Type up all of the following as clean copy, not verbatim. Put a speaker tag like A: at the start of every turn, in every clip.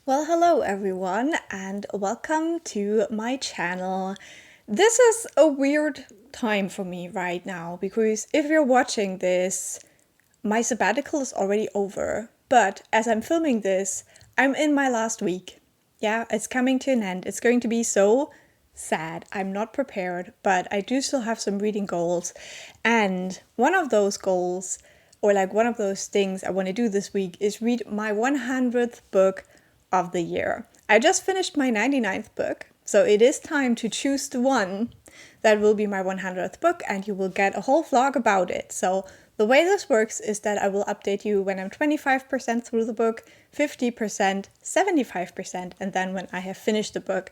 A: Well, hello everyone, and welcome to my channel. This is a weird time for me right now because if you're watching this, my sabbatical is already over. But as I'm filming this, I'm in my last week. Yeah, it's coming to an end. It's going to be so sad. I'm not prepared, but I do still have some reading goals. And one of those goals, or like one of those things I want to do this week, is read my 100th book of the year. I just finished my 99th book, so it is time to choose the one that will be my 100th book, and you will get a whole vlog about it. So the way this works is that I will update you when I'm 25% through the book, 50%, 75%, and then when I have finished the book.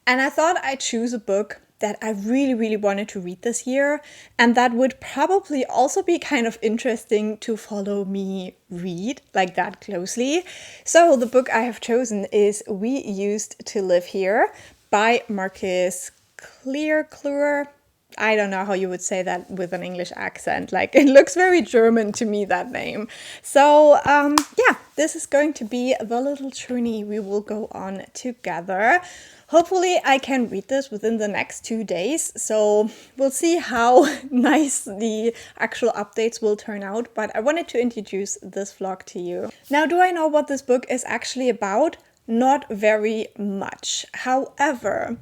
A: And I thought I'd choose a book that I really wanted to read this year, and that would probably also be kind of interesting to follow me read like that closely. So the book I have chosen is We Used to Live Here by Marcus Kliewer. I don't know how you would say that with an English accent. Like, it looks very German to me, that name. So, yeah, this is going to be the little journey we will go on together. Hopefully I can read this within the next 2 days, so we'll see how nice the actual updates will turn out, but I wanted to introduce this vlog to you. Now, do I know what this book is actually about? Not very much. However,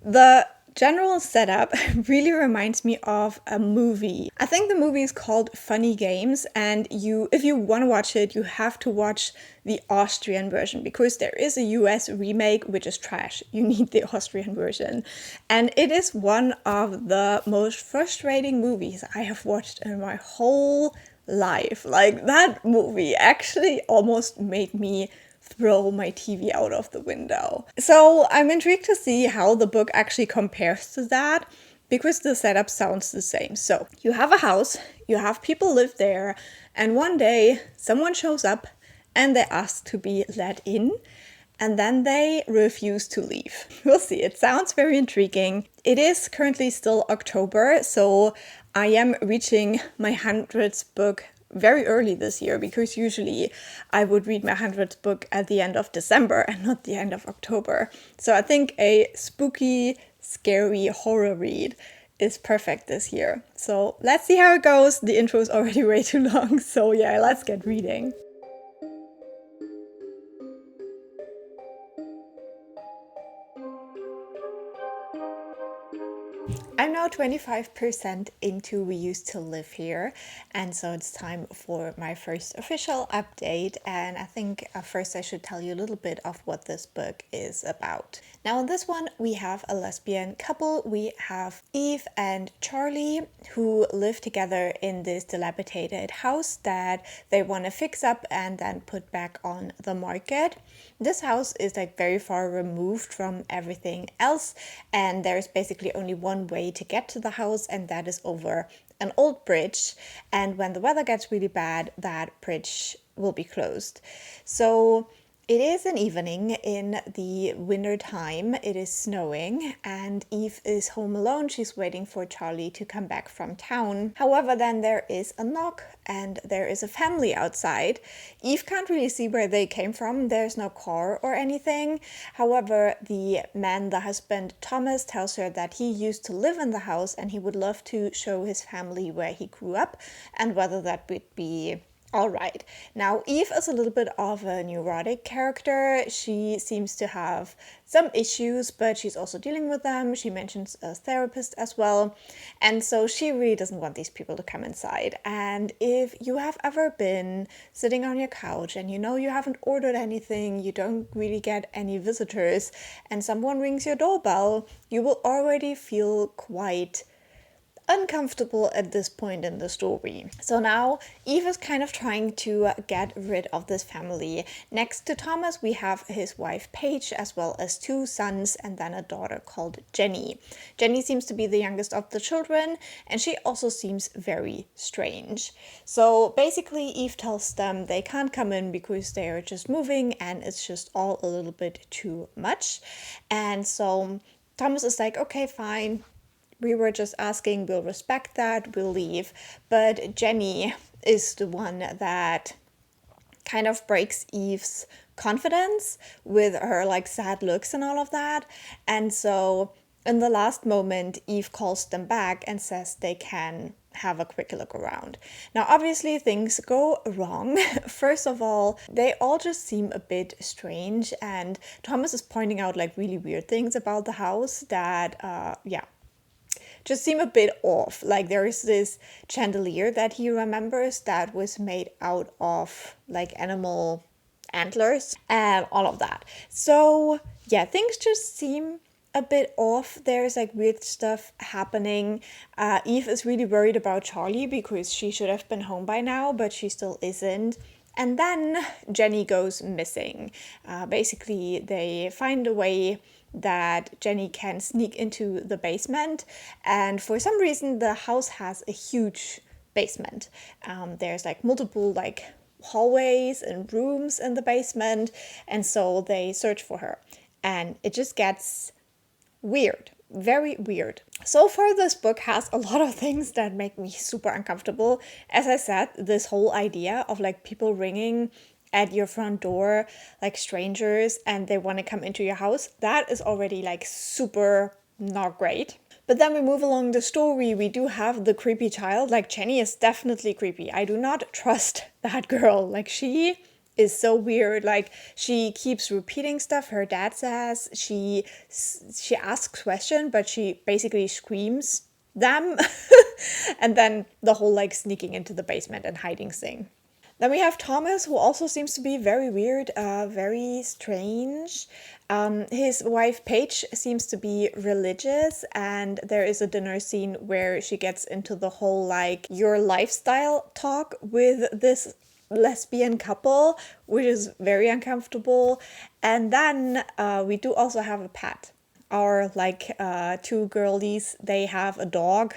A: the general setup really reminds me of a movie. I think the movie is called Funny Games, and if you want to watch it, you have to watch the Austrian version because there is a US remake which is trash. You need the Austrian version. And it is one of the most frustrating movies I have watched in my whole life. Like, that movie actually almost made me throw my TV out of the window. So I'm intrigued to see how the book actually compares to that, because the setup sounds the same. So you have a house, you have people live there, and one day someone shows up and they ask to be let in, and then they refuse to leave. We'll see. It sounds very intriguing. It is currently still October, so I am reaching my 100th book very early this year, because usually I would read my 100th book at the end of December and not the end of October. So I think a spooky, scary horror read is perfect this year. So let's see how it goes. The intro is already way too long, so yeah, let's get reading. I'm now 25% into We Used to Live Here, and so it's time for my first official update. And I think first I should tell you a little bit of what this book is about. Now, in this one, we have a lesbian couple. We have Eve and Charlie, who live together in this dilapidated house that they want to fix up and then put back on the market. This house is like very far removed from everything else, and there's basically only one way to get to the house, and that is over an old bridge. And when the weather gets really bad, that bridge will be closed. So it is an evening in the winter time. It is snowing, and Eve is home alone. She's waiting for Charlie to come back from town. However, then there is a knock, and there is a family outside. Eve can't really see where they came from. There's no car or anything. However, the man, the husband, Thomas, tells her that he used to live in the house and he would love to show his family where he grew up and whether that would be all right. Now, Eve is a little bit of a neurotic character. She seems to have some issues, but she's also dealing with them. She mentions a therapist as well. And so she really doesn't want these people to come inside. And if you have ever been sitting on your couch and you know you haven't ordered anything, you don't really get any visitors, and someone rings your doorbell, you will already feel quite uncomfortable at this point in the story. So now Eve is kind of trying to get rid of this family. Next to Thomas, we have his wife Paige, as well as 2 sons and then a daughter called Jenny. Jenny seems to be the youngest of the children, and she also seems very strange. So basically Eve tells them they can't come in because they are just moving and it's just all a little bit too much. And so Thomas is like, okay, fine. We were just asking, we'll respect that, we'll leave. But Jenny is the one that kind of breaks Eve's confidence with her like sad looks and all of that. And so in the last moment, Eve calls them back and says they can have a quick look around. Now, obviously, things go wrong. First of all, they all just seem a bit strange, and Thomas is pointing out like really weird things about the house that, just seem a bit off. Like there is this chandelier that he remembers that was made out of like animal antlers and all of that. So yeah, things just seem a bit off. There's like weird stuff happening. Eve is really worried about Charlie because she should have been home by now, but she still isn't. And then Jenny goes missing. Basically, they find a way that Jenny can sneak into the basement, and for some reason the house has a huge basement. There's like multiple like hallways and rooms in the basement, and so they search for her, and it just gets weird, very weird. So far, this book has a lot of things that make me super uncomfortable. As I said, this whole idea of like people ringing at your front door, like strangers, and they want to come into your house, that is already like super not great. But then we move along the story. We do have the creepy child. Like Jenny is definitely creepy. I do not trust that girl. Like she is so weird. Like she keeps repeating stuff her dad says. She asks questions, but she basically screams them. And then the whole like sneaking into the basement and hiding thing. Then we have Thomas, who also seems to be very weird, very strange. His wife Paige seems to be religious, and there is a dinner scene where she gets into the whole like your lifestyle talk with this lesbian couple, which is very uncomfortable. And then we do also have a pet. Our like two girlies, they have a dog,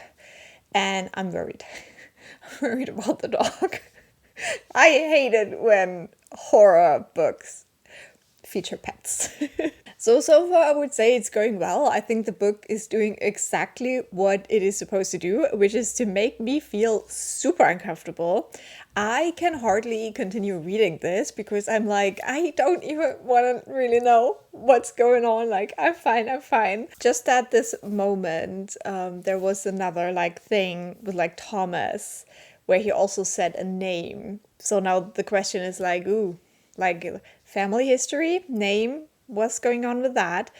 A: and I'm worried. I'm worried about the dog. I hate it when horror books feature pets. So far I would say it's going well. I think the book is doing exactly what it is supposed to do, which is to make me feel super uncomfortable. I can hardly continue reading this because I'm like, I don't even want to really know what's going on. Like, I'm fine. Just at this moment, there was another like thing with like Thomas, where he also said a name. So now the question is like, ooh, like family history, name, what's going on with that?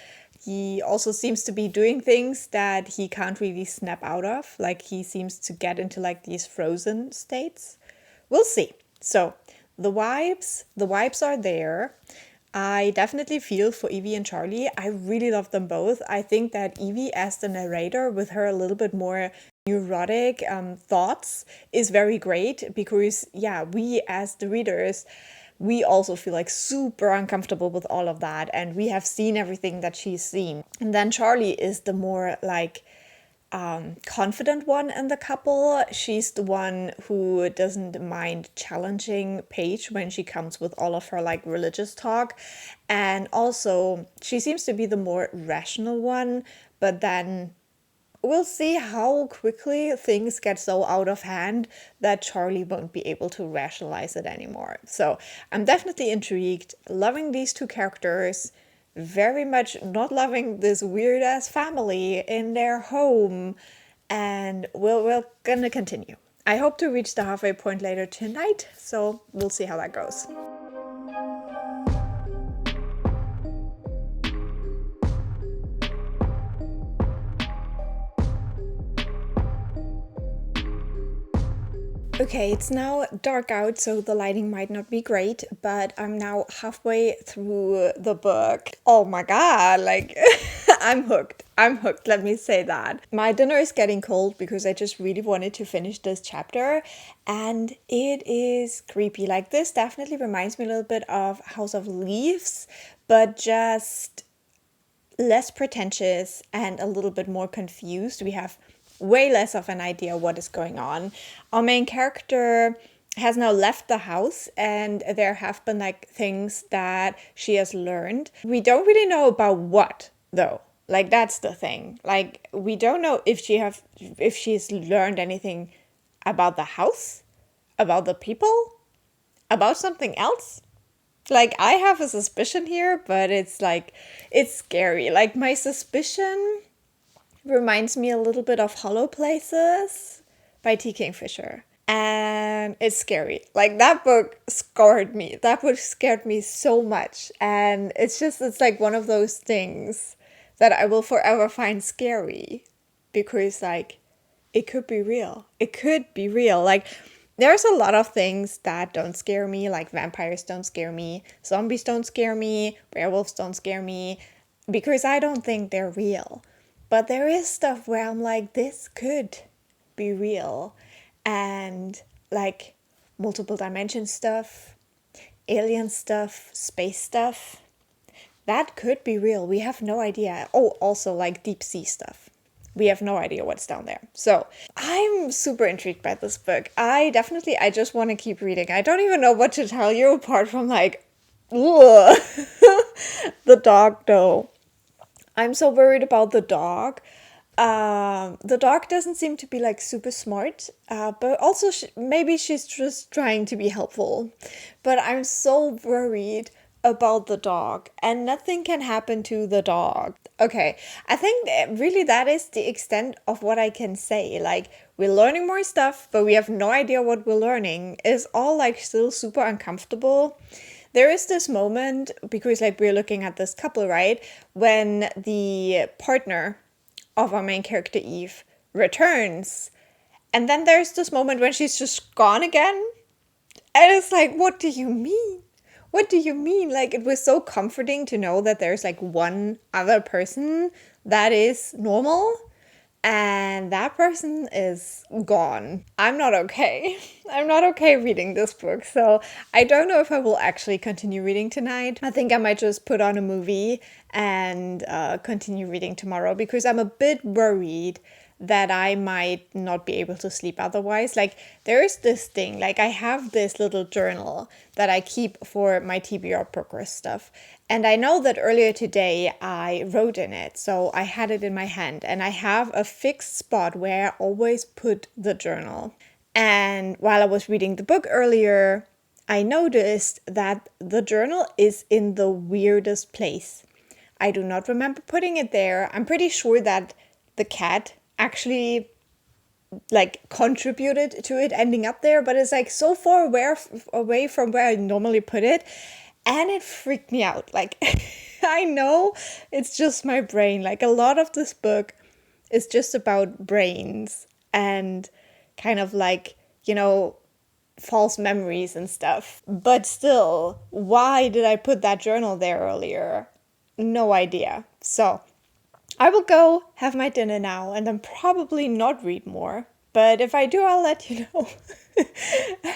A: He also seems to be doing things that he can't really snap out of. Like he seems to get into like these frozen states. We'll see. So the vibes are there. I definitely feel for Evie and Charlie. I really love them both. I think that Evie as the narrator, with her a little bit more neurotic thoughts, is very great because, yeah, we as the readers, we also feel like super uncomfortable with all of that, and we have seen everything that she's seen. And then Charlie is the more like confident one in the couple. She's the one who doesn't mind challenging Paige when she comes with all of her like religious talk, and also she seems to be the more rational one. But then we'll see how quickly things get so out of hand that Charlie won't be able to rationalize it anymore. So I'm definitely intrigued, loving these two characters, very much not loving this weird ass family in their home, and we're gonna continue. I hope to reach the halfway point later tonight, so we'll see how that goes. Okay, it's now dark out, so the lighting might not be great, but I'm now halfway through the book. Oh my god, like, I'm hooked. Let me say that. My dinner is getting cold because I just really wanted to finish this chapter, and it is creepy. Like, this definitely reminds me a little bit of House of Leaves, but just less pretentious and a little bit more confused. We have way less of an idea what is going on. Our main character has now left the house, and there have been like things that she has learned. We don't really know about what though. Like, that's the thing. Like, we don't know if she's learned anything about the house, about the people. about something else. Like, I have a suspicion here, but it's like, it's scary. Like, my suspicion reminds me a little bit of Hollow Places by T. Kingfisher. And it's scary. Like, that book scared me. That book scared me so much. And it's like one of those things that I will forever find scary. Because, like, it could be real. It could be real. Like, there's a lot of things that don't scare me, like vampires don't scare me, zombies don't scare me, werewolves don't scare me, because I don't think they're real. But there is stuff where I'm like, this could be real. And like multiple dimension stuff, alien stuff, space stuff, that could be real. We have no idea. Oh, also like deep sea stuff. We have no idea what's down there. So I'm super intrigued by this book. I just want to keep reading. I don't even know what to tell you apart from like, ugh. The dog though. I'm so worried about the dog. The dog doesn't seem to be like super smart, but also maybe she's just trying to be helpful. But I'm so worried about the dog, and nothing can happen to the dog. Okay, I think really that is the extent of what I can say. Like, we're learning more stuff, but we have no idea what we're learning. It's all like still super uncomfortable. There is this moment, because like we're looking at this couple, right? When the partner of our main character Eve returns, and then there's this moment when she's just gone again, and it's like, what do you mean? What do you mean? Like, it was so comforting to know that there's like one other person that is normal, and that person is gone. I'm not okay. I'm not okay reading this book, so I don't know if I will actually continue reading tonight. I think I might just put on a movie and continue reading tomorrow, because I'm a bit worried that I might not be able to sleep otherwise. Like, there is this thing, like I have this little journal that I keep for my TBR progress stuff. And I know that earlier today I wrote in it, so I had it in my hand, and I have a fixed spot where I always put the journal. And while I was reading the book earlier, I noticed that the journal is in the weirdest place. I do not remember putting it there. I'm pretty sure that the cat actually like contributed to it ending up there, but it's like so far away from where I normally put it, and it freaked me out. Like, I know it's just my brain. Like, a lot of this book is just about brains and kind of like, you know, false memories and stuff. But still, why did I put that journal there earlier? No idea. So I will go have my dinner now and then probably not read more. But if I do, I'll let you know.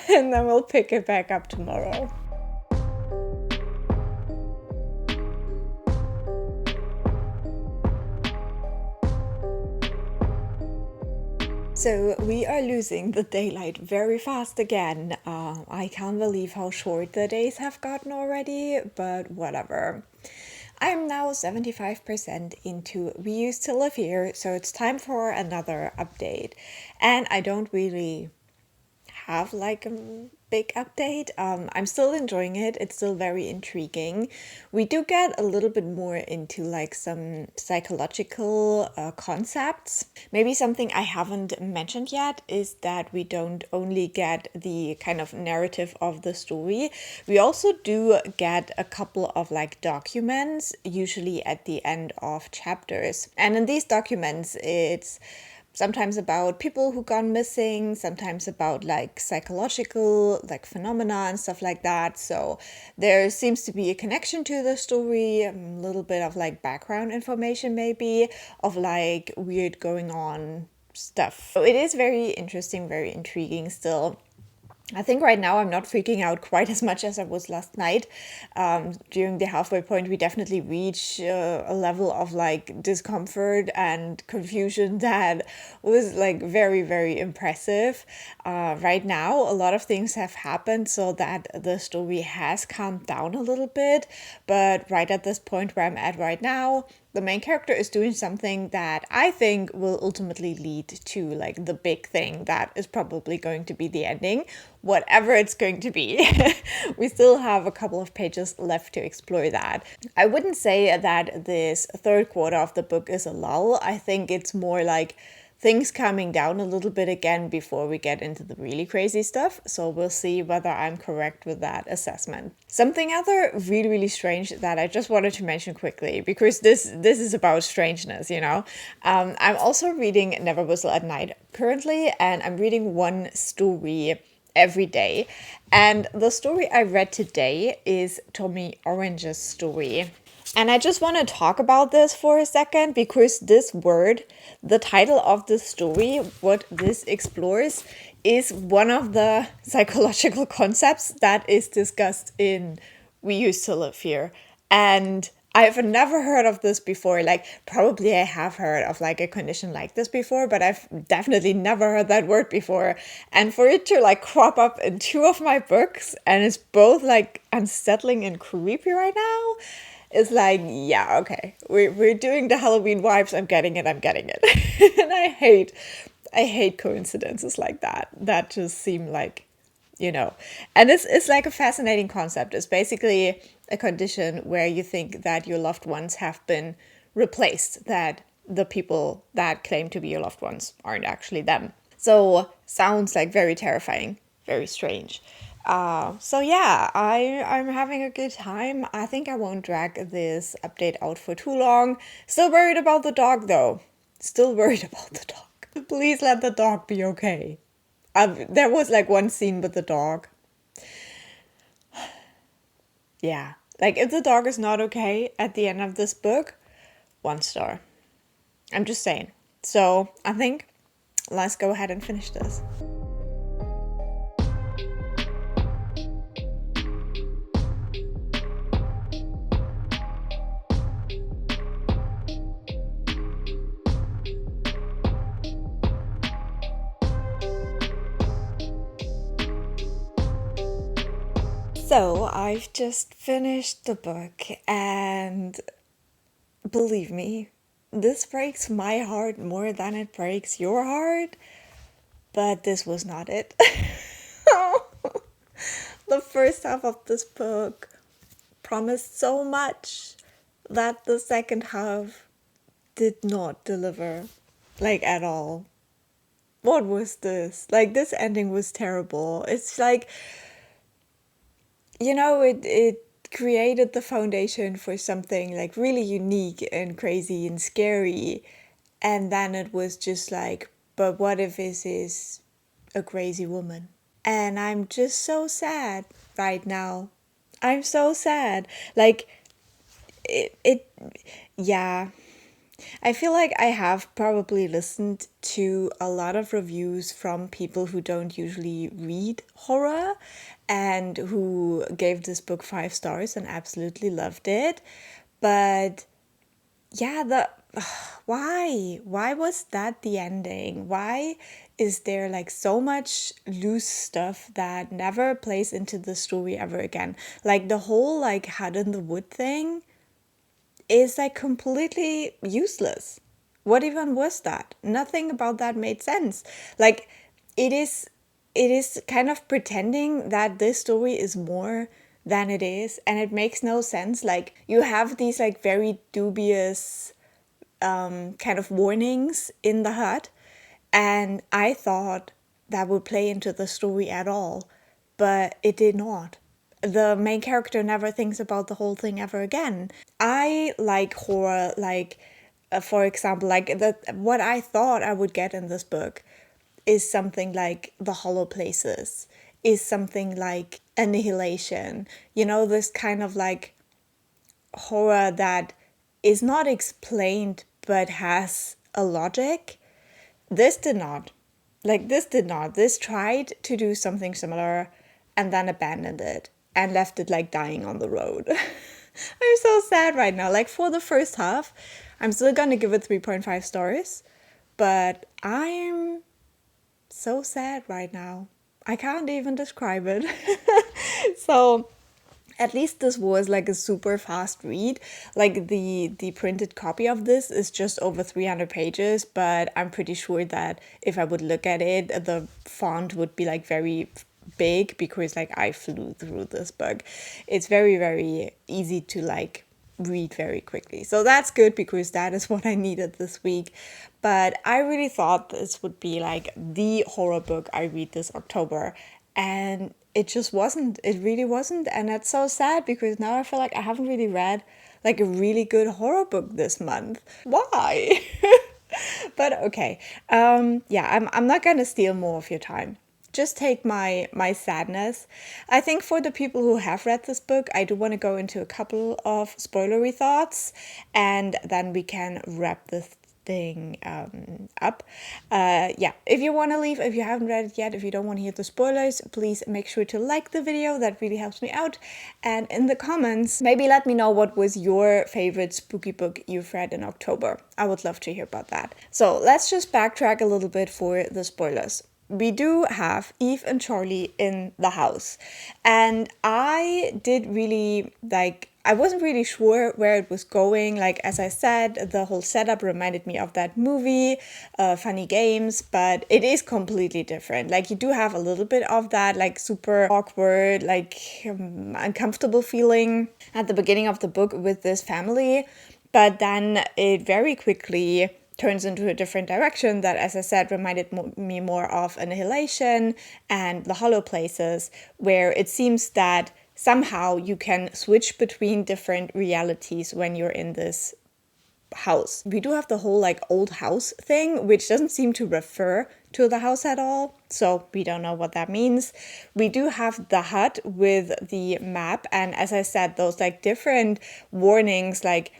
A: And then we'll pick it back up tomorrow. So we are losing the daylight very fast again. I can't believe how short the days have gotten already, but whatever. I'm now 75% into We Used to Live Here, so it's time for another update. And I don't really have like a big update. I'm still enjoying it. It's still very intriguing. We do get a little bit more into like some psychological concepts. Maybe something I haven't mentioned yet is that we don't only get the kind of narrative of the story. We also do get a couple of like documents, usually at the end of chapters. And in these documents, it's sometimes about people who gone missing, sometimes about like psychological like phenomena and stuff like that. So there seems to be a connection to the story, a little bit of like background information maybe of like weird going on stuff. So it is very interesting, very intriguing still. I think right now I'm not freaking out quite as much as I was last night. During the halfway point, we definitely reach a level of like discomfort and confusion that was like very, very impressive. Right now, a lot of things have happened so that the story has calmed down a little bit. But right at this point where I'm at right now, the main character is doing something that I think will ultimately lead to like the big thing that is probably going to be the ending, whatever it's going to be. We still have a couple of pages left to explore that. I wouldn't say that this third quarter of the book is a lull. I think it's more like things calming down a little bit again before we get into the really crazy stuff. So we'll see whether I'm correct with that assessment. Something other really, really strange that I just wanted to mention quickly, because this is about strangeness, you know. I'm also reading Never Whistle at Night currently, and I'm reading one story every day. And the story I read today is Tommy Orange's story. And I just want to talk about this for a second, because this word, the title of the story, what this explores, is one of the psychological concepts that is discussed in We Used to Live Here. And I've never heard of this before. Like, probably I have heard of like a condition like this before, but I've definitely never heard that word before. And for it to like crop up in two of my books, and it's both like unsettling and creepy right now, it's like, yeah, okay, we're doing the Halloween vibes. I'm getting it. And I hate coincidences like that just seem like, you know. And it's like a fascinating concept. It's basically a condition where you think that your loved ones have been replaced, that the people that claim to be your loved ones aren't actually them. So sounds like very terrifying, very strange. So yeah, I'm having a good time. I think I won't drag this update out for too long. Still worried about the dog though. Still worried about the dog. Please let the dog be okay. There was like one scene with the dog. Yeah, like if the dog is not okay at the end of this book, 1 star. I'm just saying. So I think let's go ahead and finish this. So I've just finished the book, and believe me, this breaks my heart more than it breaks your heart, but this was not it. The first half of this book promised so much that the second half did not deliver, like at all. What was this? Like, this ending was terrible. It's like, you know, it created the foundation for something like really unique and crazy and scary. And then it was just like, but what if this is a crazy woman? And I'm just so sad right now. I'm so sad. Like, yeah. I feel like I have probably listened to a lot of reviews from people who don't usually read horror and who gave this book 5 stars and absolutely loved it. But yeah, why was that the ending? Why is there like so much loose stuff that never plays into the story ever again? Like the whole like hut in the wood thing is like completely useless. What even was that? Nothing about that made sense. Like it is kind of pretending that this story is more than it is, and it makes no sense. Like you have these like very dubious kind of warnings in the hut, and I thought that would play into the story at all, but it did not. The main character never thinks about the whole thing ever again. I like horror, like for example, like what I thought I would get in this book is something like The Hollow Places, is something like Annihilation, you know, this kind of like horror that is not explained but has a logic. This did not. This tried to do something similar and then abandoned it and left it like dying on the road. I'm so sad right now. Like for the first half, I'm still gonna give it 3.5 stars, but I'm so sad right now. I can't even describe it. So At least this was like a super fast read. Like the printed copy of this is just over 300 pages, but I'm pretty sure that if I would look at it, the font would be like very big because like I flew through this book. It's very, very easy to like read very quickly. So that's good because that is what I needed this week. But I really thought this would be like the horror book I read this October. And it just wasn't. It really wasn't. And that's so sad because now I feel like I haven't really read like a really good horror book this month. Why? But okay. Yeah, I'm not gonna steal more of your time. Just take my sadness. I think for the people who have read this book, I do want to go into a couple of spoilery thoughts, and then we can wrap this thing up. Yeah, if you want to leave, if you haven't read it yet, if you don't want to hear the spoilers, please make sure to like the video. That really helps me out. And in the comments, maybe let me know what was your favorite spooky book you've read in October. I would love to hear about that. So let's just backtrack a little bit for the spoilers. We do have Eve and Charlie in the house, and I did really like, I wasn't really sure where it was going. Like, as I said, the whole setup reminded me of that movie, Funny Games, but it is completely different. Like, you do have a little bit of that, like, super awkward, like, uncomfortable feeling at the beginning of the book with this family, but then it very quickly turns into a different direction that, as I said, reminded me more of Annihilation and The Hollow Places, where it seems that somehow you can switch between different realities when you're in this house. We do have the whole like old house thing, which doesn't seem to refer to the house at all, so we don't know what that means. We do have the hut with the map, and as I said, those like different warnings, like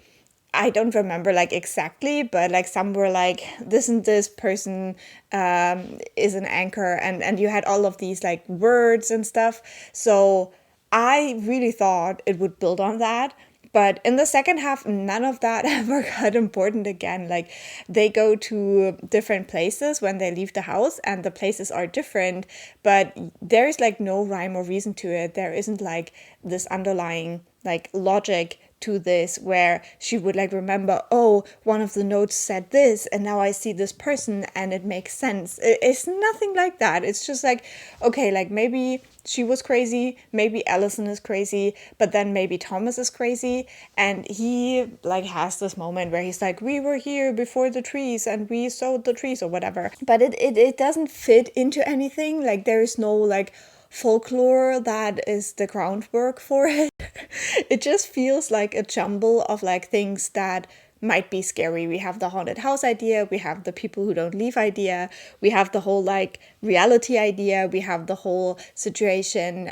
A: I don't remember like exactly, but like some were like this and this person is an anchor, and you had all of these like words and stuff. So I really thought it would build on that. But in the second half, none of that ever got important again. Like, they go to different places when they leave the house, and the places are different, but there is like no rhyme or reason to it. There isn't like this underlying like logic to this where she would like remember, oh, one of the notes said this and now I see this person and it makes sense. It's nothing like that. It's just like, okay, like maybe she was crazy, maybe Allison is crazy, but then maybe Thomas is crazy, and he like has this moment where he's like, we were here before the trees and we sowed the trees or whatever, but it doesn't fit into anything. Like, there is no like folklore that is the groundwork for it. It just feels like a jumble of like things that might be scary. We have the haunted house idea, we have the people who don't leave idea, we have the whole like reality idea, we have the whole situation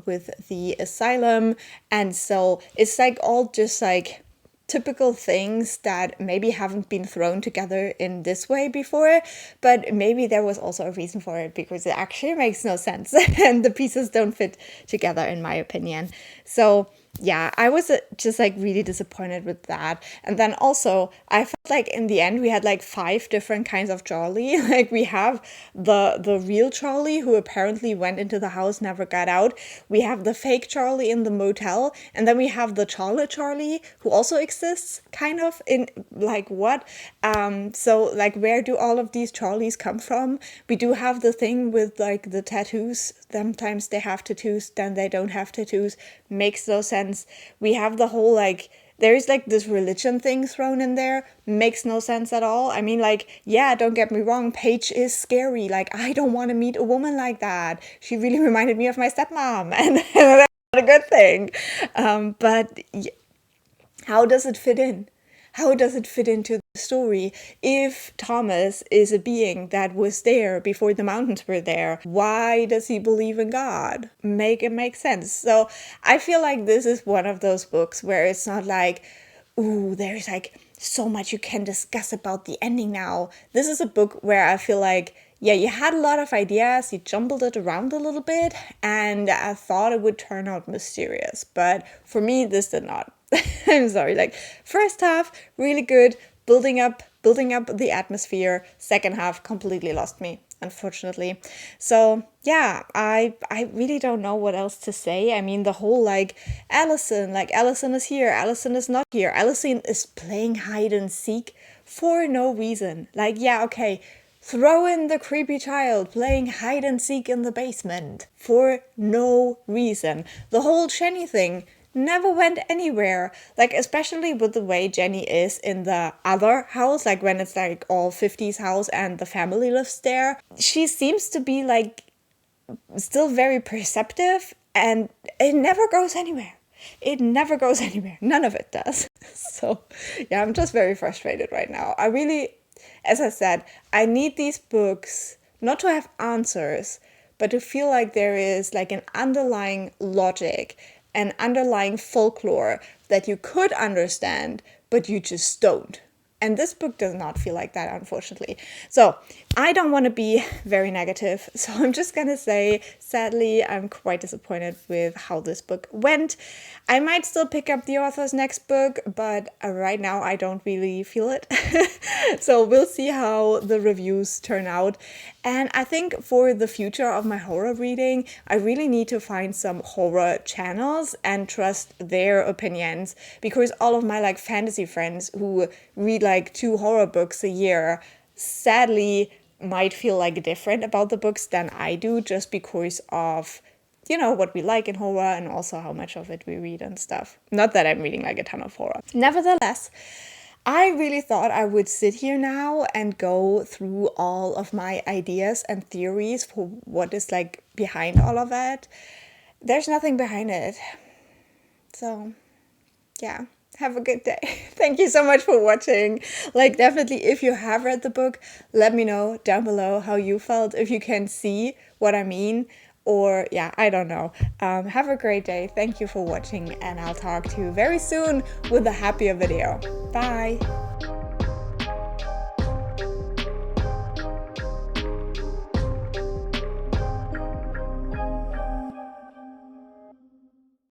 A: with the asylum, and so it's like all just like typical things that maybe haven't been thrown together in this way before, but maybe there was also a reason for it because it actually makes no sense and the pieces don't fit together in my opinion. So yeah, I was just like really disappointed with that. And then also I felt like in the end we had like 5 different kinds of Charlie. Like, we have the real Charlie who apparently went into the house, never got out. We have the fake Charlie in the motel, and then we have the Charlie who also exists kind of in like what? So like, where do all of these Charlies come from? We do have the thing with like the tattoos. Sometimes they have tattoos, then they don't have tattoos. Makes no sense. We have the whole like, there is like this religion thing thrown in there. Makes no sense at all. I mean, like, yeah, don't get me wrong, Paige is scary. Like, I don't want to meet a woman like that. She really reminded me of my stepmom, and that's not a good thing. But how does it fit in? How does it fit into the story? If Thomas is a being that was there before the mountains were there, why does he believe in God? Make it make sense. So I feel like this is one of those books where it's not like, ooh, there's like so much you can discuss about the ending now. This is a book where I feel like, yeah, you had a lot of ideas, you jumbled it around a little bit, and I thought it would turn out mysterious. But for me, this did not. I'm sorry, like, first half, really good, building up the atmosphere. Second half completely lost me. unfortunately. So yeah, I really don't know what else to say. I mean, the whole like Allison is here, Allison is not here, Allison is playing hide and seek for no reason. Like, yeah, okay, throw in the creepy child playing hide and seek in the basement for no reason. The whole Jenny thing never went anywhere. Like, especially with the way Jenny is in the other house, like when it's like all 50s house and the family lives there. She seems to be like still very perceptive, and it never goes anywhere. It never goes anywhere. None of it does. So yeah, I'm just very frustrated right now. I really, as I said, I need these books not to have answers, but to feel like there is like an underlying logic, an underlying folklore that you could understand, but you just don't. And this book does not feel like that, unfortunately. So I don't want to be very negative. So I'm just going to say, sadly, I'm quite disappointed with how this book went. I might still pick up the author's next book, but right now I don't really feel it. So we'll see how the reviews turn out. And I think for the future of my horror reading, I really need to find some horror channels and trust their opinions, because all of my like fantasy friends who read like 2 horror books a year sadly might feel like different about the books than I do, just because of, you know, what we like in horror and also how much of it we read and stuff. Not that I'm reading like a ton of horror. Nevertheless, I really thought I would sit here now and go through all of my ideas and theories for what is like behind all of that. There's nothing behind it. So yeah, have a good day. Thank you so much for watching. Like, definitely, if you have read the book, let me know down below how you felt, if you can see what I mean. Or yeah, I don't know. Have a great day. Thank you for watching, and I'll talk to you very soon with a happier video. Bye.